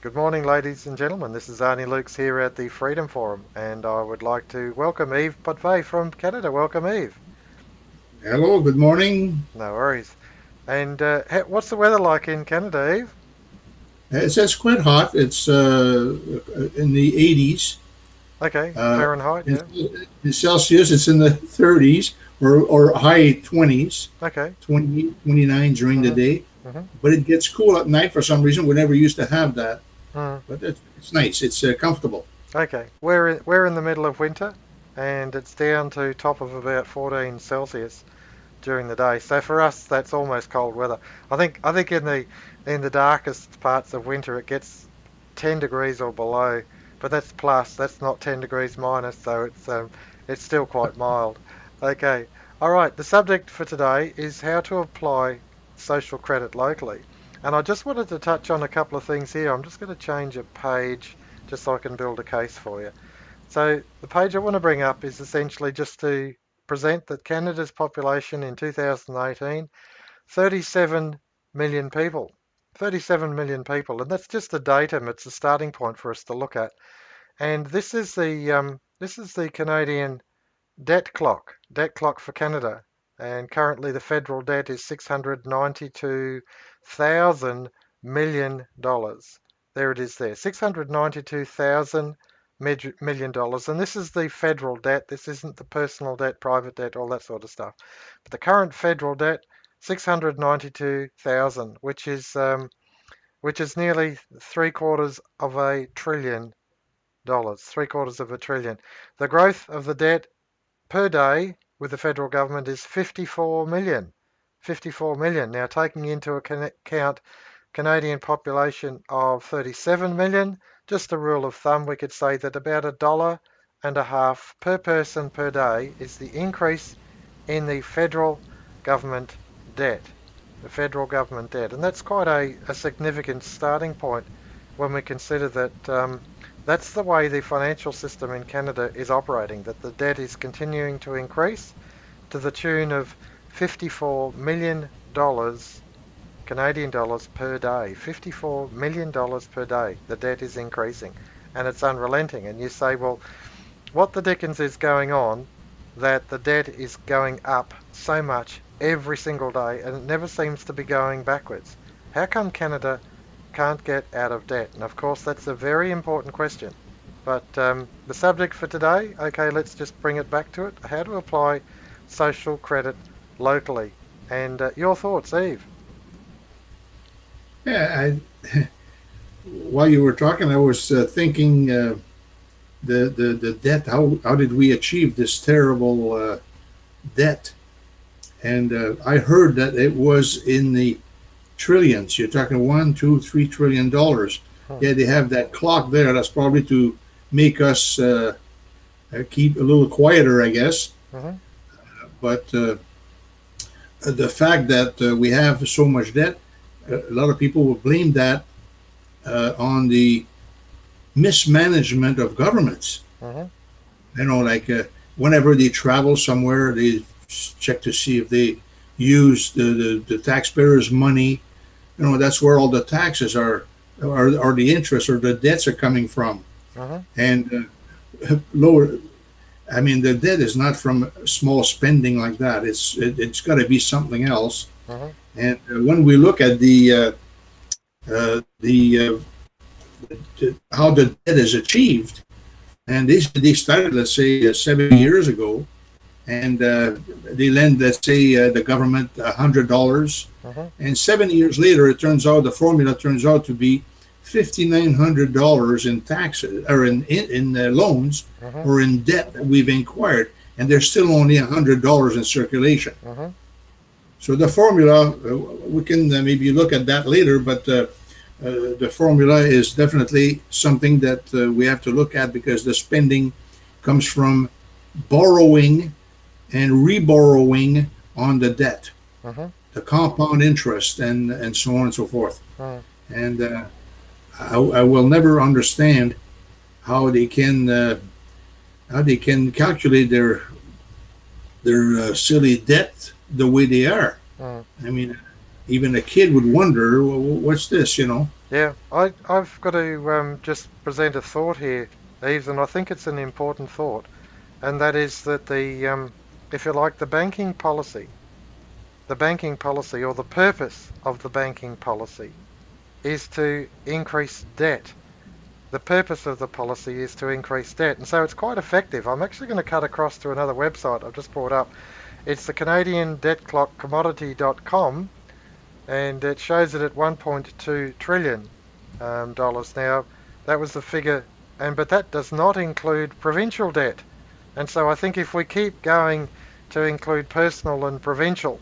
Good morning, ladies and gentlemen. This is Arnis Luks here at the Freedom Forum, and I would like to welcome Yves Potvin from Canada. Welcome, Yves. Hello, good morning. No worries. And what's the weather like in Canada, Yves? It's quite hot. It's in the 80s. Okay, Uh, Fahrenheit, in, yeah. in Celsius, it's in the 30s or high 20s, Okay. 28, 29 during the Mhm. day. Mhm. But it gets cool at night for some reason. We never used to have that. Mm. But it's nice. It's comfortable. Okay. We're in the middle of winter, and it's down to top of about 14 Celsius during the day. So for us, that's almost cold weather. I think in the darkest parts of winter, it gets 10 degrees or below, but that's plus. That's not 10 degrees minus, so it's still quite mild. Okay. All right. The subject for today is how to apply social credit locally. And I just wanted to touch on a couple of things here. I'm just going to change a page just so I can build a case for you. So the page I want to bring up is essentially just to present that Canada's population in 2018, 37 million people. 37 million people, and that's just a datum. It's a starting point for us to look at. And this is the Canadian debt clock for Canada. And currently, the federal debt is $692,000 million. There it is there, $692,000 million. And this is the federal debt. This isn't the personal debt, private debt, all that sort of stuff. But the current federal debt, 692,000, which is nearly $750 billion. $750 billion. The growth of the debt per day with the federal government is 54 million. 54 million. Now, taking into account Canadian population of 37 million, just a rule of thumb, we could say that about $1.50 per person per day is the increase in the federal government debt. The federal government debt. And that's quite a significant starting point when we consider that that's the way the financial system in Canada is operating, that the debt is continuing to increase to the tune of $54 million Canadian dollars per day. $54 million per day. The debt is increasing and it's unrelenting. And you say, well, what the dickens is going on that the debt is going up so much every single day and it never seems to be going backwards? How come Canada can't get out of debt? And of course, that's a very important question. But the subject for today, okay, let's just bring it back to it. How to apply social credit locally. And your thoughts, Eve? Yeah, while you were talking, I was thinking the debt. How did we achieve this terrible debt? And I heard that it was in the trillions. You're talking one, two, $3 trillion. Hmm. Yeah, they have that clock there. That's probably to make us keep a little quieter, I guess. Mm-hmm. But the fact that we have so much debt, a lot of people will blame that on the mismanagement of governments. Mm-hmm. Like whenever they travel somewhere, they check to see if they use the taxpayers' money. That's where all the taxes are the interest or the debts are coming from. Mm-hmm. And lower, I mean, the debt is not from small spending like that. It's got to be something else. Mm-hmm. And when we look at the how the debt is achieved, and they started, let's say, 7 years ago, and they lend, let's say, the government $100, Mm-hmm. and 7 years later, it turns out the formula turns out to be $5,900 in taxes or in loans Mm-hmm. or in debt that we've incurred, and there's still only $100 in circulation. Mm-hmm. So the formula, we can maybe look at that later, but the formula is definitely something that we have to look at because the spending comes from borrowing and reborrowing on the debt, Mm-hmm. the compound interest, and so on and so forth. Mm-hmm. And I will never understand how they can calculate their silly debt the way they are. Mm-hmm. I mean, even a kid would wonder, well, what's this, you know? Yeah, I've got to just present a thought here, Yves, and I think it's an important thought, and that is that if you like, the banking policy, or the purpose of the banking policy, is to increase debt. The purpose of the policy is to increase debt, and so it's quite effective. I'm actually going to cut across to another website I've just brought up. It's the Canadian Debt Clock Commodity.com, and it shows it at 1.2 trillion dollars. Now, that was the figure, but that does not include provincial debt. And so I think if we keep going to include personal and provincial,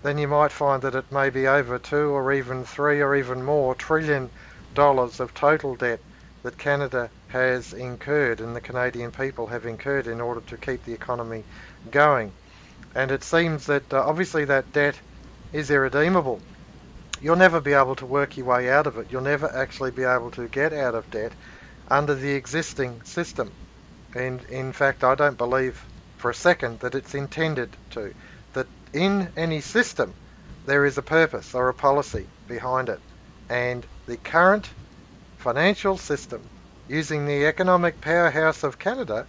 then you might find that it may be over 2 or even 3 or even more trillion of total debt that Canada has incurred and the Canadian people have incurred in order to keep the economy going. And it seems that obviously that debt is irredeemable. You'll never be able to work your way out of it. You'll never actually be able to get out of debt under the existing system. And in fact, I don't believe for a second that it's intended to. That in any system, there is a purpose or a policy behind it. And the current financial system, using the economic powerhouse of Canada,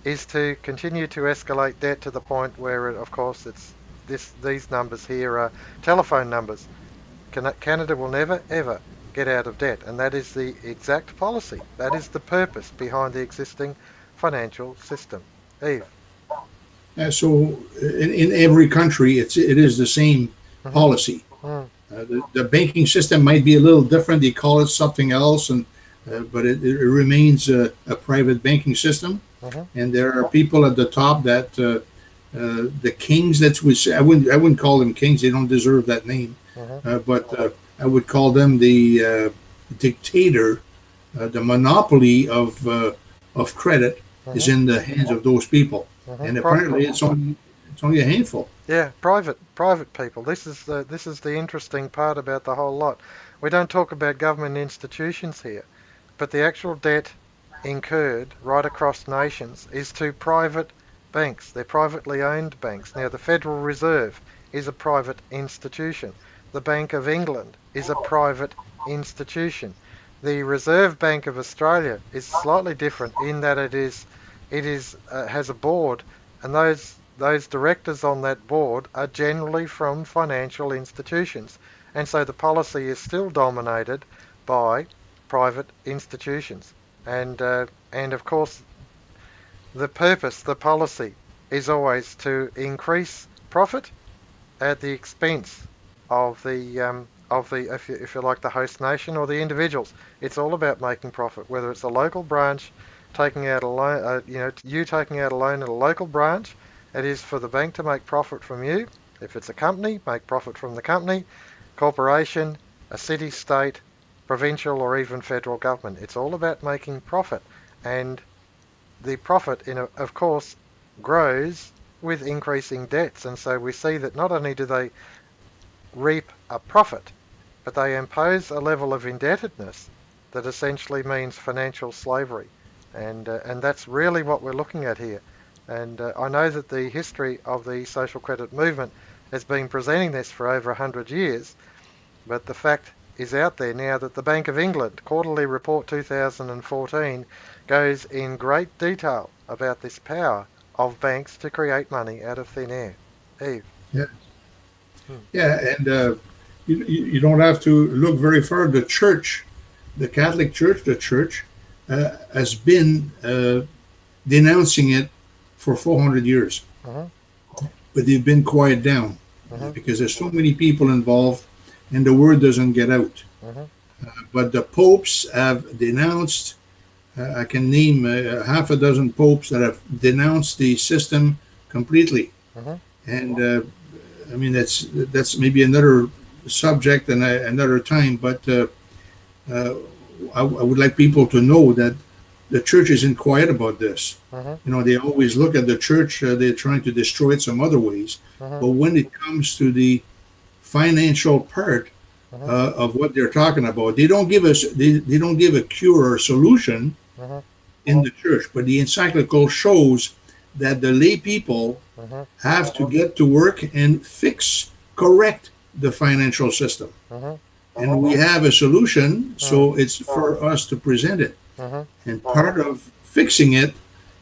is to continue to escalate debt to the point where, of course, these numbers here are telephone numbers. Canada will never ever get out of debt, and that is the exact policy. That is the purpose behind the existing financial system. Yves. So in every country, it is the same Mm-hmm. policy. Mm, The banking system might be a little different. They call it something else, and but it remains a private banking system. mm-hmm. And there are people at the top that the kings. That's which I wouldn't call them kings. They don't deserve that name. Mm-hmm. But I would call them the dictator. The monopoly of credit is Mm-hmm. in the hands of those people, Mm-hmm. and apparently it's only a handful. Yeah, private people. This is the interesting part about the whole lot. We don't talk about government institutions here, but the actual debt incurred right across nations is to private banks. They're privately owned banks. Now, the Federal Reserve is a private institution. The Bank of England is a private institution. The Reserve Bank of Australia is slightly different in that it is has a board, and those directors on that board are generally from financial institutions, and so the policy is still dominated by private institutions. And of course, the purpose, the policy, is always to increase profit at the expense of the if you like, the host nation or the individuals. It's all about making profit, whether it's a local branch taking out a loan, you taking out a loan at a local branch. It is for the bank to make profit from you. If it's a company, make profit from the company, corporation, a city, state, provincial, or even federal government. It's all about making profit, and the profit, of course, grows with increasing debts. And so we see that not only do they reap a profit, but they impose a level of indebtedness that essentially means financial slavery. And that's really what we're looking at here. And I know that the history of the social credit movement has been presenting this for over 100 years, but the fact is out there now that the Bank of England Quarterly Report 2014 goes in great detail about this power of banks to create money out of thin air. Yves. Yeah, Hmm. yeah, and you don't have to look very far. The church, the Catholic Church, the church has been denouncing it for 400 years, Uh-huh. but they've been quiet down Uh-huh. because there's so many people involved, and the word doesn't get out. Uh-huh. But the popes have denounced. I can name half a dozen popes that have denounced the system completely. Uh-huh. And I mean that's maybe another subject and another time. But uh, I would like people to know that the church isn't quiet about this. Uh-huh. You know, they always look at the church. They're trying to destroy it some other ways. Uh-huh. But when it comes to the financial part Uh-huh. of what they're talking about, they don't give us they don't give a cure or solution Uh-huh. in the church. But the encyclical shows that the lay people Uh-huh. have to get to work and correct the financial system. Mm-hmm. And we have a solution, Mm. so it's for us to present it. Mm-hmm. And part of fixing it,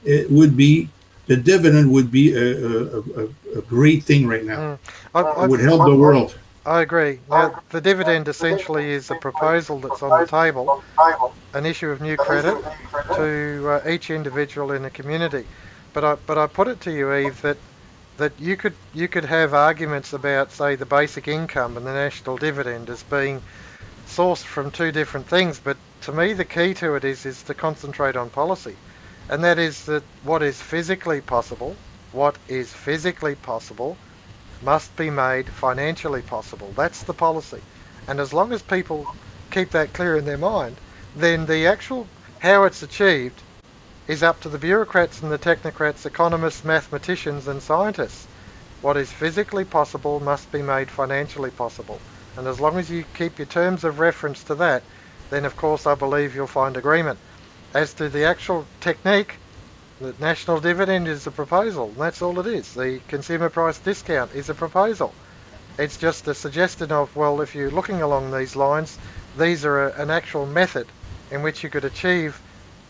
it would be the dividend would be a great thing right now. Mm. It would help the world. I agree. Now, the dividend essentially is a proposal that's on the table, an issue of new credit to each individual in a community. But I put it to you, Eve, that you could have arguments about, say, the basic income and the national dividend as being sourced from two different things. But to me, the key to it is to concentrate on policy, and that is that what is physically possible must be made financially possible. That's the policy. And as long as people keep that clear in their mind, then the actual how it's achieved is up to the bureaucrats and the technocrats, economists, mathematicians, and scientists. What is physically possible must be made financially possible. And as long as you keep your terms of reference to that, then of course I believe you'll find agreement. As to the actual technique, the national dividend is a proposal. That's all it is. The consumer price discount is a proposal. It's just a suggestion of, well, if you're looking along these lines, these are an actual method in which you could achieve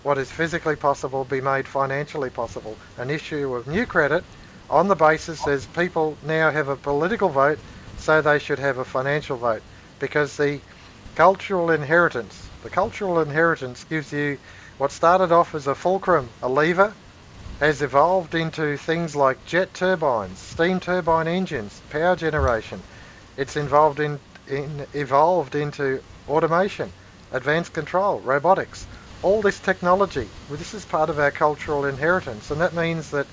what is physically possible be made financially possible. An issue of new credit on the basis as people now have a political vote, so they should have a financial vote. Because the cultural inheritance gives you what started off as a fulcrum, a lever, has evolved into things like jet turbines, steam turbine engines, power generation. It's evolved into automation, advanced control, robotics. All this technology, this is part of our cultural inheritance, and that means that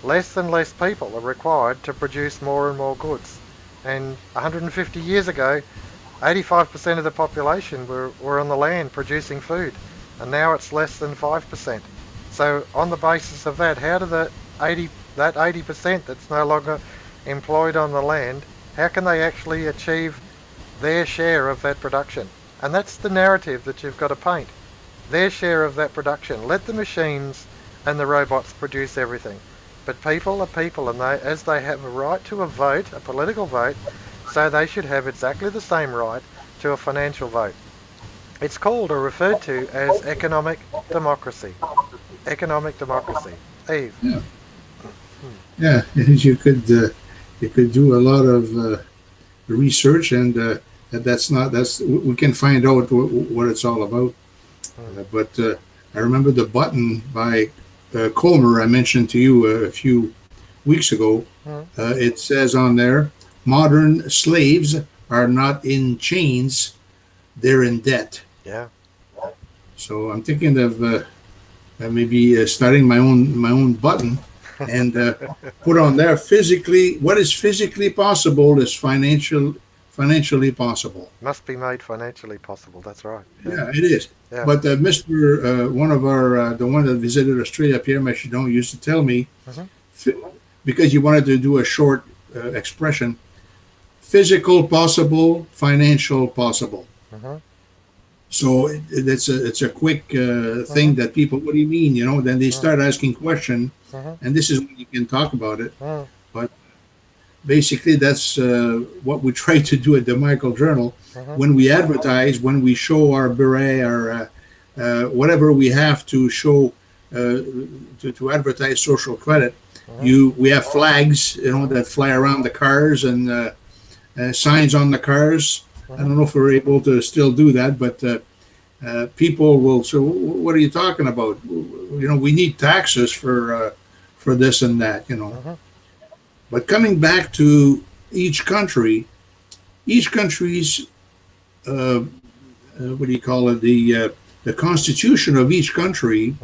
less and less people are required to produce more and more goods. And 150 years ago, 85% of the population were on the land producing food, and now it's less than 5%. So on the basis of that, how do that 80% that's no longer employed on the land, how can they actually achieve their share of that production? And that's the narrative that you've got to paint. Their share of that production. Let the machines and the robots produce everything. But people are people, and as they have a right to a vote, a political vote, so they should have exactly the same right to a financial vote. It's called or referred to as economic democracy. Economic democracy. Eve. Yeah, yeah. You could do a lot of research, and that's we can find out what it's all about. But I remember the button by Colmer I mentioned to you a few weeks ago. It says on there, modern slaves are not in chains, they're in debt. Yeah. So I'm thinking of maybe starting my own button and put on there physically, what is physically possible is financially possible. Must be made financially possible. That's right. Yeah, it is. Yeah. But Mr. One of our, the one that visited Australia, Pierre Machidon, used to tell me, because he wanted to do a short expression, physical possible, financial possible. So it's a quick thing that people, what do you mean? You know, then they start asking questions, and this is when you can talk about it. But basically, that's what we try to do at the Michael Journal. When we advertise, when we show our beret, our whatever we have to show to advertise social credit, we have flags, you know, that fly around the cars and signs on the cars. I don't know if we're able to still do that, but people will say, "What are you talking about? You know, we need taxes for this and that." You know. But coming back to each country's what do you call it? The constitution of each country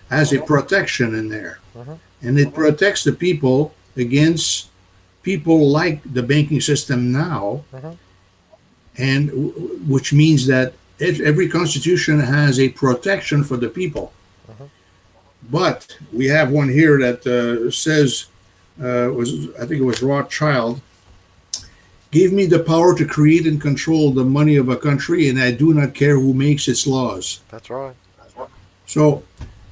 has a protection in there, and it protects the people against people like the banking system now. And which means that every constitution has a protection for the people. But we have one here that says, I think it was Rothschild, gave me the power to create and control the money of a country, and I do not care who makes its laws. That's right. So,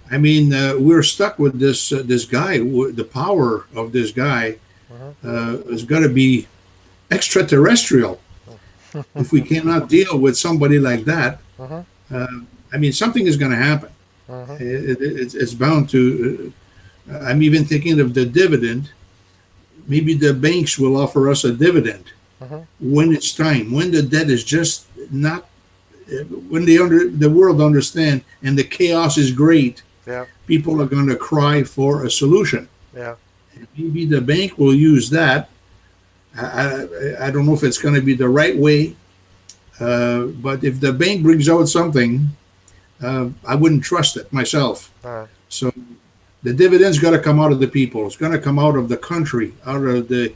I mean, we're stuck with this guy. The power of this guy has got to be extraterrestrial if we cannot deal with somebody like that. Mhm. Uh, I mean, something is going to happen. Mhm. It's bound to. I'm even thinking of the dividend. Maybe the banks will offer us a dividend Mhm. when it's time, when the debt is just not, when the world understand and the chaos is great. Yeah. People are going to cry for a solution. Yeah. And maybe the bank will use that. I don't know if it's going to be the right way, but if the bank brings out something, I wouldn't trust it myself. No. So the dividends got to come out of the people. It's going to come out of the country, out of the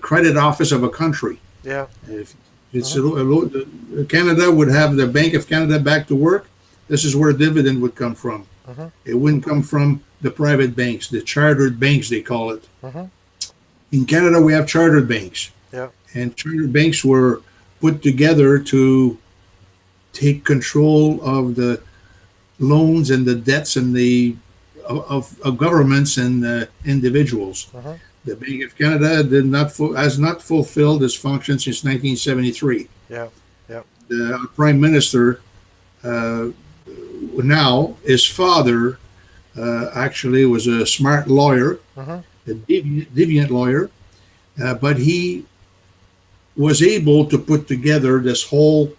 credit office of a country. Yeah. If it's Mhm. Canada would have the Bank of Canada back to work, this is where dividend would come from. Mhm. It wouldn't come from the private banks, the chartered banks they call it. Mhm. In Canada, we have chartered banks, Yeah. and chartered banks were put together to take control of the loans and the debts and the of governments and individuals. Mhm. The Bank of Canada has not fulfilled its function since 1973. Yeah. Yeah. The Prime Minister uh, now, his father actually was a smart lawyer, Mhm. a deviant lawyer, but he was able to put together this whole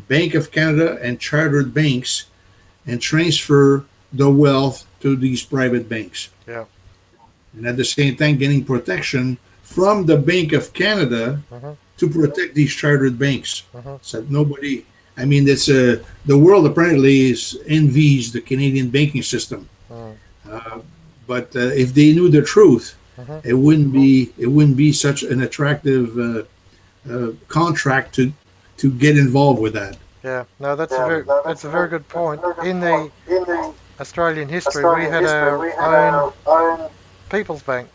Bank of Canada and chartered banks and transfer the wealth to these private banks. Yeah. And at the same time, getting protection from the Bank of Canada Mhm. to protect these chartered banks. Mhm. So that nobody, I mean, it's the world apparently envies the Canadian banking system. Mhm. Uh, but if they knew the truth, Mhm. it wouldn't be such an attractive contract to get involved with that. Yeah. No, that's a very good point. In the Australian history, we had our own People's Bank,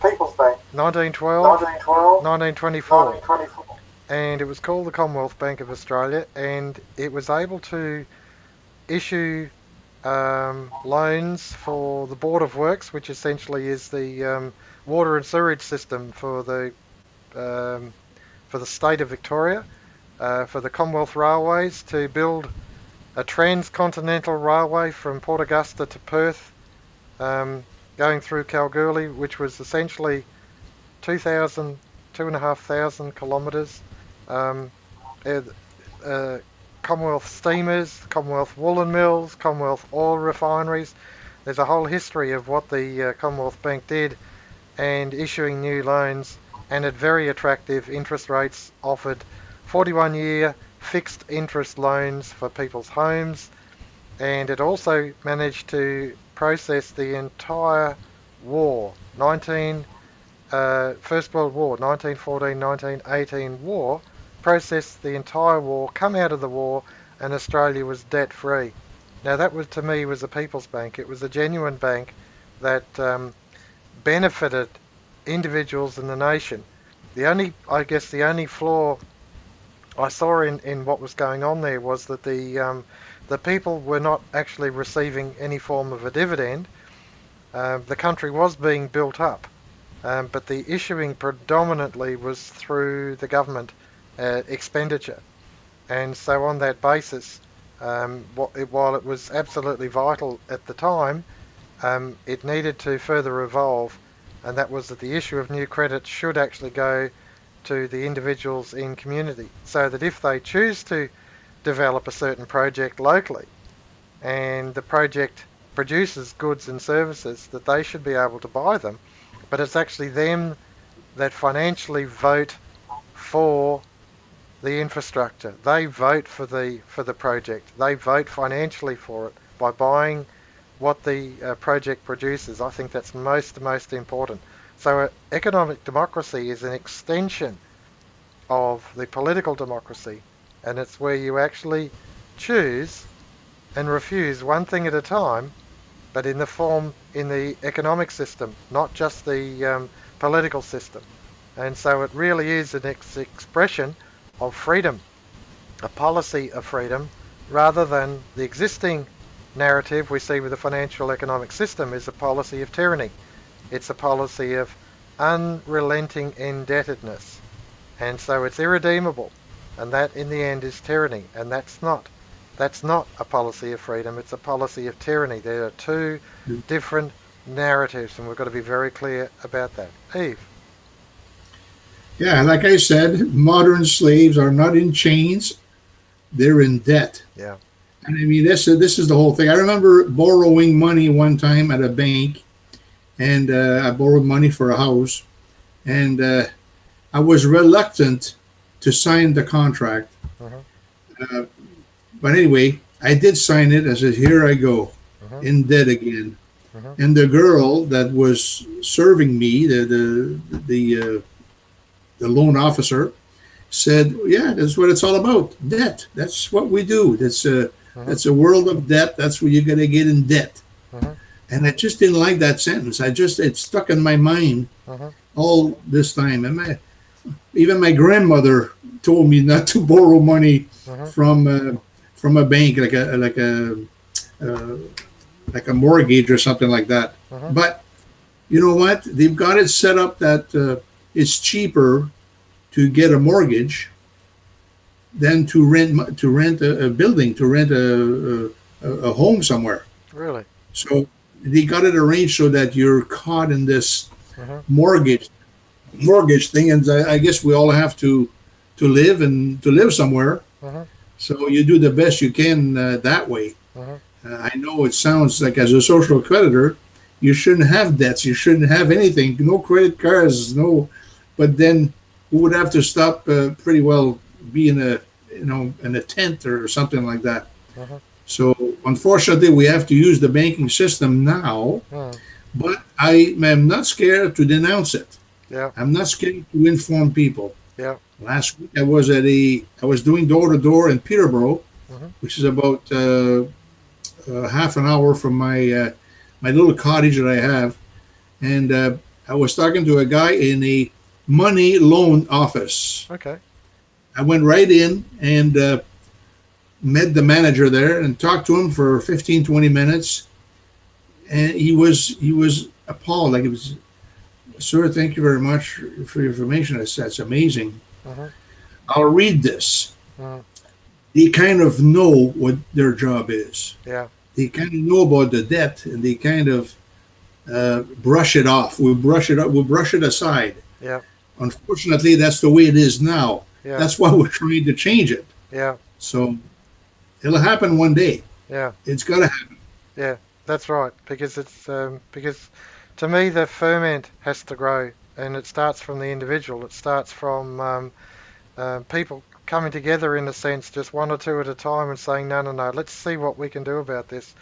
1912, 1924, and it was called the Commonwealth Bank of Australia, and it was able to issue loans for the Board of Works, which essentially is the water and sewerage system um, for the state of Victoria, for the Commonwealth Railways to build a transcontinental railway from Port Augusta to Perth, um, going through Kalgoorlie, which was essentially 2,500 kilometres. Um, uh, uh, Commonwealth steamers, Commonwealth woolen mills, Commonwealth oil refineries. There's a whole history of what the Commonwealth Bank did and issuing new loans and at very attractive interest rates offered 41-year fixed interest loans for people's homes, and it also managed to process the entire war, First World War, 1914-1918 war, processed the entire war, come out of the war, and Australia was debt free. Now that was to me was a people's bank. It was a genuine bank that benefited individuals in the nation. I guess, the only flaw I saw in what was going on there was that the people were not actually receiving any form of a dividend. The country was being built up, but the issuing predominantly was through the government expenditure. And so on that basis, while it was absolutely vital at the time, it needed to further evolve, and that was that the issue of new credit should actually go to the individuals in community, so that if they choose to develop a certain project locally and the project produces goods and services, that they should be able to buy them, but it's actually them that financially vote for the infrastructure. They vote for the project. They vote financially for it by buying what the project produces. I think that's most important. So economic democracy is an extension of the political democracy, and it's where you actually choose and refuse one thing at a time, but in the economic system, not just the political system. And so it really is an expression of freedom, a policy of freedom, rather than the existing narrative we see with the financial economic system is a policy of tyranny. It's a policy of unrelenting indebtedness. And so it's irredeemable. And that in the end is tyranny. And that's not a policy of freedom, it's a policy of tyranny. There are two different narratives, and we've got to be very clear about that. Eve. Yeah, like I said, modern slaves are not in chains, they're in debt. Yeah. And I mean, this is the whole thing. I remember borrowing money one time at a bank, and I borrowed money for a house, and I was reluctant to sign the contract. Uh-huh. Uh, but anyway, I did sign it. I said, "Here I go, Uh-huh. in debt again." Uh-huh. And the girl that was serving me, the loan officer, said, "Yeah, that's what it's all about. Debt. That's what we do. Uh-huh. That's a world of debt. That's where you got to get in debt." Uh-huh. And I just didn't like that sentence. It stuck in my mind Uh-huh. all this time. And even my grandmother told me not to borrow money Uh-huh. from a bank, uh, like a mortgage or something like that. Uh-huh. But you know what? They've got it set up that it's cheaper to get a mortgage than to rent a building, to rent a home somewhere. Really? So they got it arranged so that you're caught in this Uh-huh. mortgage mortgage thing, and I guess we all have to live somewhere. Uh-huh. So you do the best you can that way. Uh-huh. I know it sounds like as a social creditor, you shouldn't have debts. You shouldn't have anything. No credit cards. No. But then we would have to stop pretty well being in a tent or something like that. Uh-huh. So unfortunately, we have to use the banking system now. Uh-huh. But I am not scared to denounce it. Yeah. I'm not scared to inform people. Yeah. Last week I was doing door to door in Peterborough, Uh-huh. which is about half an hour from my little cottage that I have, and I was talking to a guy in a money loan office. Okay. I went right in and met the manager there and talked to him for 15, 20 minutes, and he was appalled. Like, it was, "Sir, thank you very much for your information. That's amazing. Uh-huh. I'll read this." Uh-huh. They kind of know what their job is. Yeah. They kind of know about the debt, and they kind of brush it off. We brush it up. We brush it aside. Yeah. Unfortunately, that's the way it is now. Yeah. That's why we're trying to change it. Yeah. So it'll happen one day. Yeah. It's got to happen. Yeah. That's right. Because to me the ferment has to grow, and it starts from the individual. It starts from people coming together in a sense, just one or two at a time, and saying, no, no, no, let's see what we can do about this.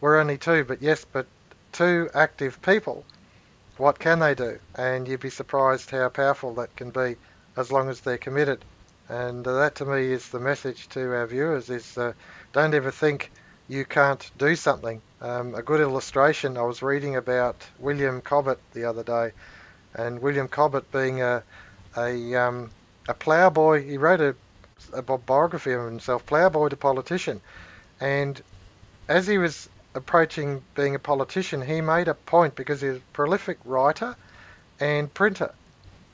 We're only two, but yes, but two active people, what can they do? And you'd be surprised how powerful that can be as long as they're committed. And that to me is the message to our viewers is don't ever think you can't do something. A good illustration, I was reading about William Cobbett the other day, and William Cobbett being a ploughboy. He wrote a biography of himself, ploughboy to politician. And as he was approaching being a politician, he made a point, because he's a prolific writer and printer,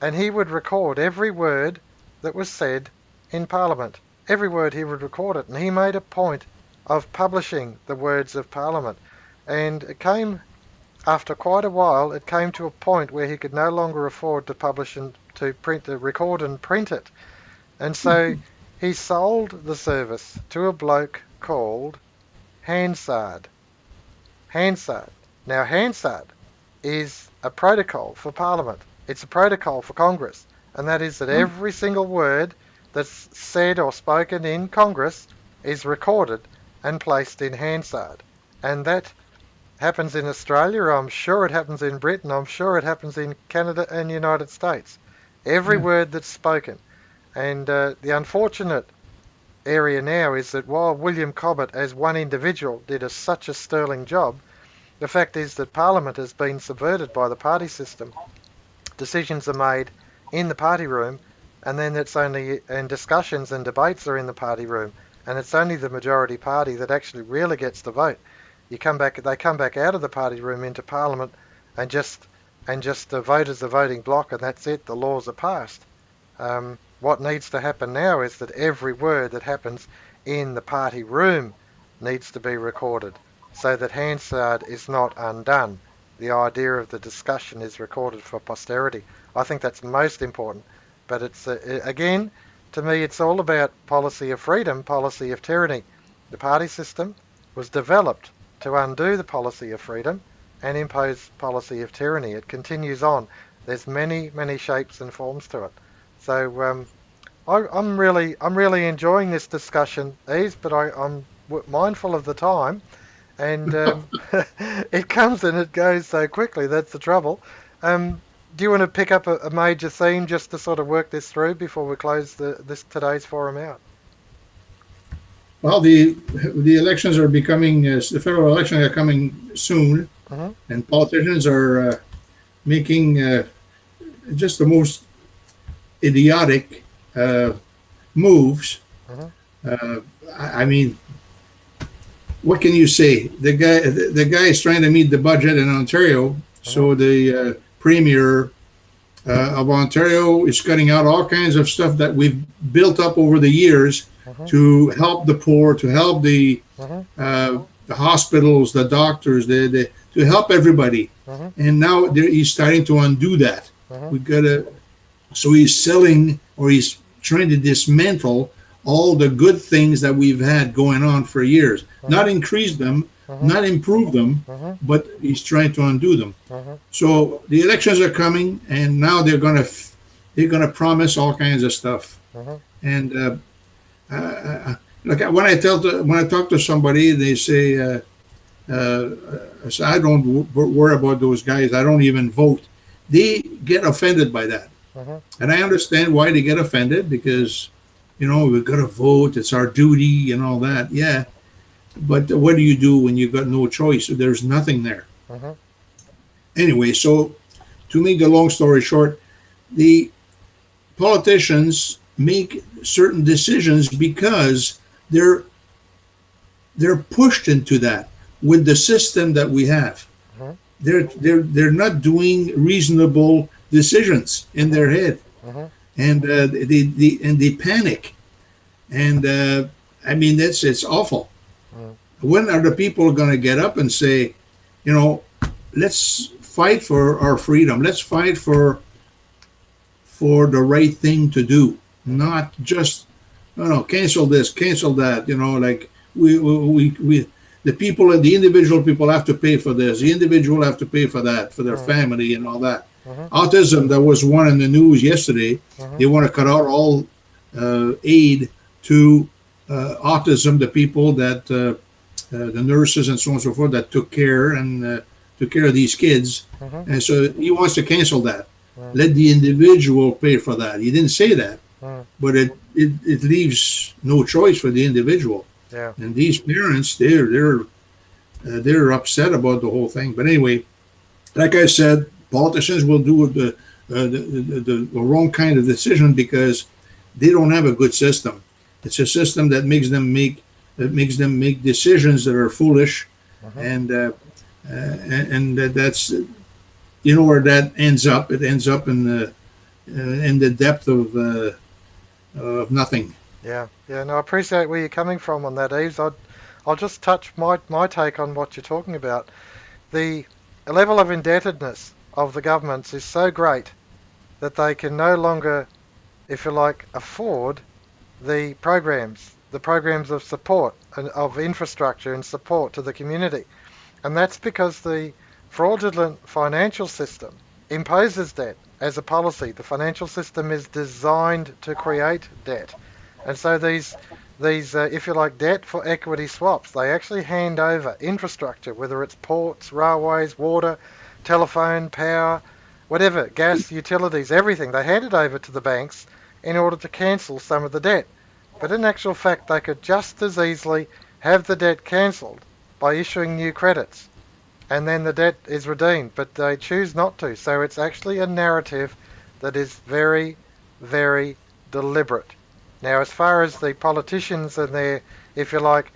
and he would record every word that was said in Parliament. Every word he would record it, and he made a point of publishing the words of Parliament. And it came, after quite a while, it came to a point where he could no longer afford to publish and to record and print it. And so he sold the service to a bloke called Hansard. Hansard. Now, Hansard is a protocol for Parliament. It's a protocol for Congress. And that is that every single word that's said or spoken in Congress is recorded and placed in Hansard. And that happens in Australia. I'm sure it happens in Britain. I'm sure it happens in Canada and United States. Every Yeah. word that's spoken. And the unfortunate area now is that while William Cobbett, as one individual, did such a sterling job, the fact is that Parliament has been subverted by the party system. Decisions are made in the party room, and then and discussions and debates are in the party room, and it's only the majority party that actually really gets the vote. They come back out of the party room into Parliament, and just the voters are voting block, and that's it. The laws are passed. What needs to happen now is that every word that happens in the party room needs to be recorded so that Hansard is not undone. The idea of the discussion is recorded for posterity. I think that's most important. But it's, again, to me, it's all about policy of freedom, policy of tyranny. The party system was developed to undo the policy of freedom and impose policy of tyranny. It continues on. There's many, many shapes and forms to it. So I'm really enjoying this discussion, Yves, but I'm mindful of the time, and it comes and it goes so quickly. That's the trouble. Do you want to pick up a major theme just to sort of work this through before we close this today's forum out? Well, the elections are becoming the federal elections are coming soon, Hmm. and politicians are making just the most idiotic uh, moves. Hmm. Uh, I mean, what can you say? The guy is trying to meet the budget in Ontario, Hmm. so the premier of Ontario is cutting out all kinds of stuff that we've built up over the years Hmm. to help the poor, to help Hmm. the hospitals, the doctors, to help everybody. Hmm. And now he's starting to undo that. Hmm. We gotta. So he's selling, or he's trying to dismantle all the good things that we've had going on for years. Hmm. Not increase them, Hmm. not improve them, Hmm. but he's trying to undo them. Hmm. So the elections are coming, and now they're gonna promise all kinds of stuff. Hmm. And like when I talk to somebody, they say, uh, I don't worry about those guys. I don't even vote. They get offended by that. Hmm. And I understand why they get offended because, we've got to vote. It's our duty and all that. Yeah. But what do you do when you've got no choice? There's nothing there. Hmm. Anyway, so to make the long story short, the politicians make certain decisions because they're pushed into that with the system that we have. Hmm. They're not doing reasonable decisions in their head, Hmm. and they panic, and I mean it's awful. Hmm. When are the people going to get up and say, you know, let's fight for our freedom, let's fight for the right thing to do, not just cancel this, cancel that. Like we the people, the individual people have to pay for this, the individual have to pay for that, for their Hmm. family and all that. Hmm. Autism, there was one in the news yesterday. Hmm. They want to cut out all aid to autism, the people that the nurses and so on and so forth that took care of these kids, Hmm. and so he wants to cancel that. Hmm. Let the individual pay for that. He didn't say that, Hmm. but it leaves no choice for the individual. Yeah. And these parents, they're upset about the whole thing. But anyway, like I said, politicians will do the wrong kind of decision because they don't have a good system. It's a system that makes them make decisions that are foolish, Hmm. and that's where that ends up. It ends up in the depth of nothing. Yeah. Yeah. No, I appreciate where you're coming from on that, Yves. I'll just touch my take on what you're talking about. The level of indebtedness of the governments is so great that they can no longer, if you like, afford the programs of support and of infrastructure and support to the community. And that's because the fraudulent financial system imposes debt as a policy. The financial system is designed to create debt. And so these if you like, debt for equity swaps, they actually hand over infrastructure, whether it's ports, railways, water, telephone, power, whatever, gas, utilities, everything. They hand it over to the banks in order to cancel some of the debt. But in actual fact, they could just as easily have the debt cancelled by issuing new credits, and then the debt is redeemed, but they choose not to. So it's actually a narrative that is very, very deliberate. Now, as far as the politicians and their, if you like,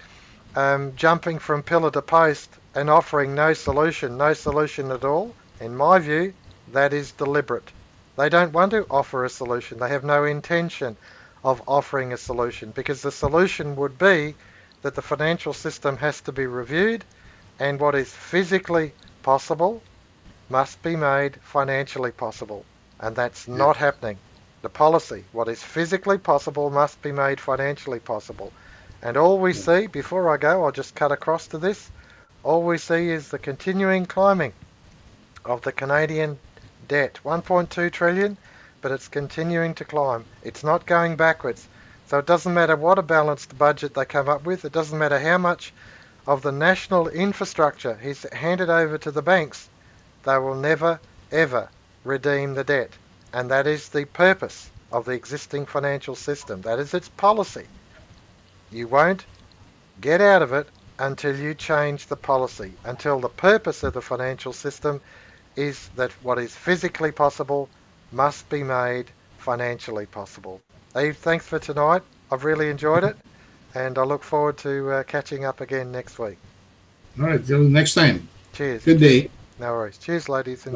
jumping from pillar to post and offering no solution at all, in my view, that is deliberate. They don't want to offer a solution. They have no intention of offering a solution because the solution would be that the financial system has to be reviewed and what is physically possible must be made financially possible. And that's not Yes. happening. The policy, what is physically possible must be made financially possible. And all we see, before I go, I'll just cut across to this, all we see is the continuing climbing of the Canadian debt. 1.2 trillion, but it's continuing to climb. It's not going backwards. So it doesn't matter what a balanced budget they come up with. It doesn't matter how much of the national infrastructure is handed over to the banks. They will never, ever redeem the debt. And that is the purpose of the existing financial system. That is its policy. You won't get out of it until you change the policy, until the purpose of the financial system is that what is physically possible must be made financially possible. Eve, thanks for tonight. I've really enjoyed it, and I look forward to catching up again next week. All right. Till next time. Cheers. Good Cheers. day. No worries. Cheers, ladies and